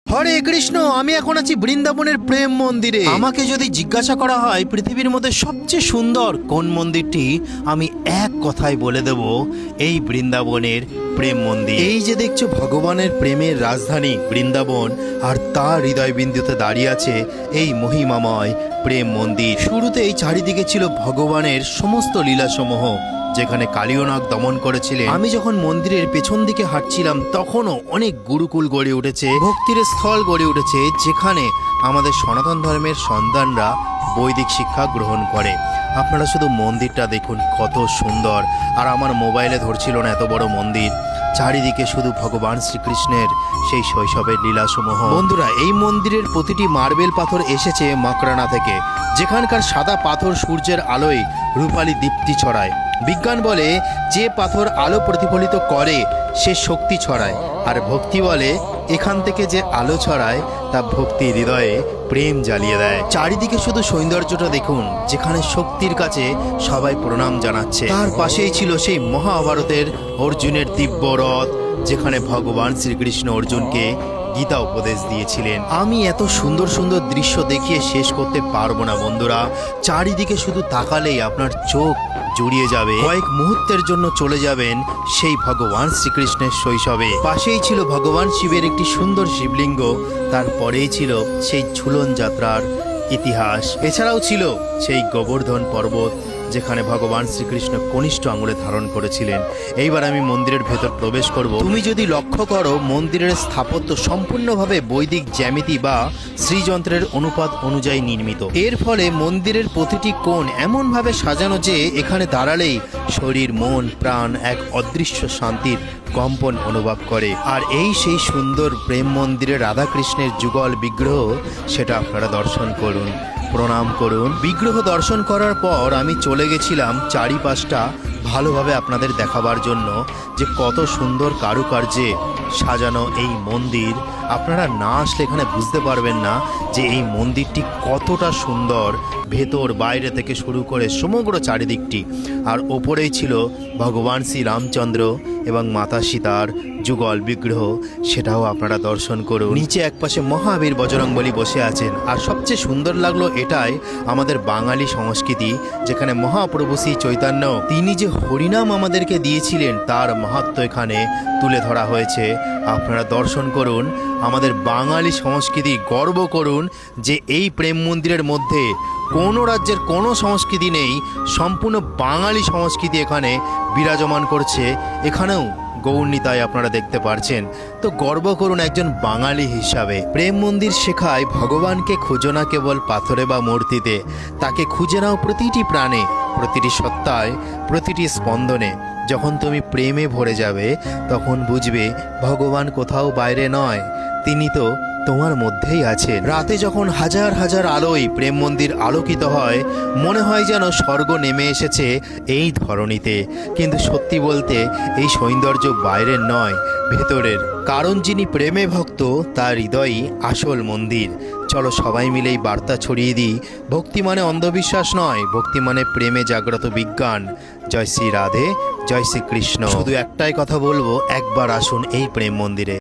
হরে কৃষ্ণ। আমি এখন আছি বৃন্দাবনের প্রেম মন্দিরে। আমাকে যদি জিজ্ঞাসা করা হয় পৃথিবীর মধ্যে সবচেয়ে সুন্দর কোন মন্দিরটি, আমি এক কথায় বলে দেব এই বৃন্দাবনের প্রেম মন্দির। এই যে দেখছো ভগবানের প্রেমের রাজধানী বৃন্দাবন, আর তার হৃদয়বিন্দুতে দাঁড়িয়ে আছে এই মহিমাময় প্রেম মন্দির। শুরুতে এই চারিদিকে ছিল ভগবানের সমস্ত লীলাসমূহ, যেখানে কালীয়নাগ দমন করেছিলেন। আমি যখন মন্দিরের পেছন দিকে হাঁটছিলাম তখনও অনেক গুরুকুল গড়ে উঠেছে, ভক্তির স্থল গড়ে উঠেছে, যেখানে আমাদের সনাতন ধর্মের সন্তানরা বৈদিক শিক্ষা গ্রহণ করে। আপনারা শুধু মন্দিরটা দেখুন কত সুন্দর। আর আমার মোবাইলে ধরছিল না এত বড় মন্দির। চারিদিকে শুধু ভগবান শ্রীকৃষ্ণের সেই শৈশবের লীলাসমূহ। বন্ধুরা, এই মন্দিরের প্রতিটি মার্বেল পাথর এসেছে মকরানা থেকে, যেখানকার সাদা পাথর সূর্যের আলোয় রূপালী দীপ্তি ছড়ায়। বিজ্ঞান বলে যে পাথর আলো প্রতিফলিত করে সে শক্তি ছড়ায়, আর ভক্তি বলে এখান থেকে যে আলো ছড়ায় তা ভক্তি হৃদয়ে প্রেম জ্বালিয়ে দেয়। চারিদিকে শুধু সৌন্দর্যটা দেখুন, যেখানে শক্তির কাছে সবাই প্রণাম জানাচ্ছে। তার পাশেই ছিল সেই মহাভারতের অর্জুনের দিব্য রথ, যেখানে ভগবান শ্রীকৃষ্ণ অর্জুনকে গীতা উপদেশ দিয়েছিলেন। আমি এত সুন্দর সুন্দর দৃশ্য দেখিয়ে শেষ করতে পারবো না বন্ধুরা। চারিদিকে শুধু তাকালেই আপনার চোখ জুড়িয়ে যাবে। কয়েক মুহূর্তের জন্য চলে যাবেন সেই ভগবান শ্রীকৃষ্ণের শৈশবে। পাশেই ছিল ভগবান শিবের একটি সুন্দর শিবলিঙ্গ, তারপরেই ছিল সেই ঝুলন যাত্রার ইতিহাস। এছাড়াও ছিল সেই গোবর্ধন পর্বত, যেখানে ভগবান শ্রীকৃষ্ণ কনিষ্ঠ আঙুলে ধারণ করেছিলেন। এইবার আমি মন্দিরের ভেতর প্রবেশ করব। তুমি যদি লক্ষ্য করো, মন্দিরের স্থাপত্য সম্পূর্ণভাবে বৈদিক জ্যামিতি বা শ্রীযন্ত্রের অনুপাত অনুযায়ী নির্মিত। এর ফলে মন্দিরের প্রতিটি কোণ এমনভাবে সাজানো যে এখানে দাঁড়ালেই শরীর, মন, প্রাণ এক অদৃশ্য শান্তির কম্পন অনুভব করে। আর এই সেই সুন্দর প্রেম মন্দিরের রাধাকৃষ্ণের যুগল বিগ্রহ, সেটা আপনারা দর্শন করুন, প্রণাম করুন। বিগ্রহ দর্শন করার পর আমি চলে গেছিলাম চারিপাশটা ভালোভাবে আপনাদের দেখাবার জন্য, যে কত সুন্দর কারুকার্যে সাজানো এই মন্দির। আপনারা না আসলে এখানে বুঝতে পারবেন না যে এই মন্দিরটি কতটা সুন্দর, ভেতর বাইরে থেকে শুরু করে সমগ্র চারিদিকটি। আর ওপরেই ছিল ভগবান শ্রী রামচন্দ্র এবং মাতা সীতার যুগল বিগ্রহ, সেটাও আপনারা দর্শন করুন। নিচে একপাশে মহাবীর বজরংবলী বসে আছেন। আর সবচেয়ে সুন্দর লাগলো এটাই, আমাদের বাঙালি সংস্কৃতি, যেখানে মহাপ্রভু শ্রী চৈতন্য তিনি যে হরিনাম আমাদেরকে দিয়েছিলেন তার মাহাত্ম্য এখানে তুলে ধরা হয়েছে। আপনারা দর্শন করুন, আমাদের বাঙালি সংস্কৃতি গর্ব করুন যে এই প্রেম মন্দিরের মধ্যে কোনো রাজ্যের কোনো সংস্কৃতি নেই, সম্পূর্ণ বাঙালি সংস্কৃতি এখানে বিরাজমান করছে। এখানেও গৌরনীতায় আপনারা দেখতে পারছেন। তো গর্ব করুন একজন বাঙালি হিসাবে। প্রেম মন্দির শেখায় ভগবানকে খুঁজো না কেবল পাথরে বা মূর্তিতে, তাকে খুঁজে নাও প্রতিটি প্রাণে, প্রতিটি সত্তায়, প্রতিটি স্পন্দনে। যখন তুমি প্রেমে ভরে যাবে তখন বুঝবে ভগবান কোথাও বাইরে নয়, তিনি তো তোমার মধ্যেই আছেন। রাতে যখন হাজার হাজার আলোয় প্রেম মন্দির আলোকিত হয়, মনে হয় যেন স্বর্গ নেমে এসেছে এই ধরণীতে। কিন্তু সত্যি বলতে এই সৌন্দর্য বাইরের নয়, ভেতরের। কারণ যিনি প্রেমে ভক্ত তার হৃদয়ই আসল মন্দির। চলো সবাই মিলে এই বার্তা ছড়িয়ে দিই, ভক্তি মানে অন্ধবিশ্বাস নয়, ভক্তি মানে প্রেমে জাগ্রত বিজ্ঞান। জয় শ্রী রাধে, জয় শ্রী কৃষ্ণ। শুধু একটাই কথা বলবো, একবার আসুন এই প্রেম মন্দিরে।